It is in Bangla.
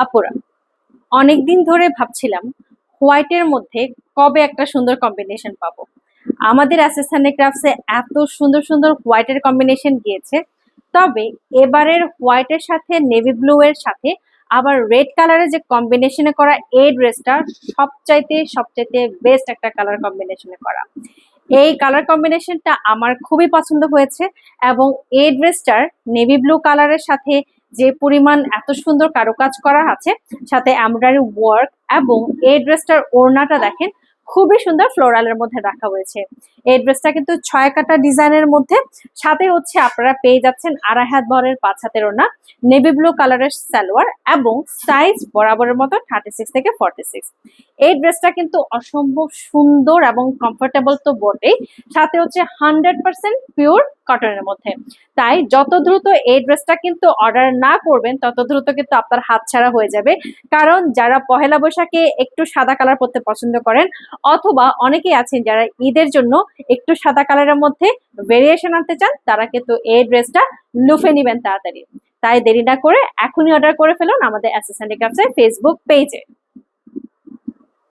আপুরা, অনেকদিন ধরে ভাবছিলাম হোয়াইটের মধ্যে কবে একটা সুন্দর কম্বিনেশন পাবো। আমাদের অ্যাসেসানি ক্রাফটসে এত সুন্দর সুন্দর হোয়াইটের কম্বিনেশন গিয়েছে, তবে এবারের হোয়াইটের সাথে নেভি ব্লু এর সাথে আবার রেড কালারের যে কম্বিনেশনে করা এই ড্রেসটা সবচাইতে সবচাইতে বেস্ট একটা কালার কম্বিনেশনে করা। এই কালার কম্বিনেশনটা আমার খুবই পছন্দ হয়েছে এবং এই ড্রেসটার নেভি ব্লু কালারের সাথে যে পরিমাণ এত সুন্দর কারুকাজ করা আছে, সাথে এমব্রয়ডারি ওয়ার্ক, এবং এই ড্রেসটার ওড়নাটা দেখেন খুবই সুন্দর ফ্লোরালের মধ্যে রাখা হয়েছে। এই ড্রেসটা কিন্তু 6 কাটা ডিজাইনের মধ্যে, সাথে হচ্ছে আপনারা পেয়ে যাচ্ছেন 2.5 হাত বহরের 5 হাতের ওড়না, নেভি ব্লু কালারের সালোয়ার এবং সাইজ বরাবরের মতো 36 থেকে 46। এই ড্রেসটা কিন্তু অসম্ভব সুন্দর এবং কমফোর্টেবল তো বটেই, সাথে হচ্ছে 100% পিওর কটনের মধ্যে। তাই যত দ্রুত এই ড্রেসটা কিন্তু অর্ডার না করবেন তত দ্রুত কিন্তু আপনার হাতছাড়া হয়ে যাবে। কারণ যারা পহেলা বৈশাখে একটু সাদা কালার পরতে পছন্দ করেন, অথবা অনেকেই আছেন যারা ঈদের জন্য একটু সাদা কালারের মধ্যে ভেরিয়েশন আনতে চান, তারা কিন্তু এই ড্রেসটা লুফে নিবেন তাড়াতাড়ি। তাই দেরি না করে এখনই অর্ডার করে ফেলুন আমাদের অ্যাসেসরি ক্রাফটসের ফেসবুক পেজে।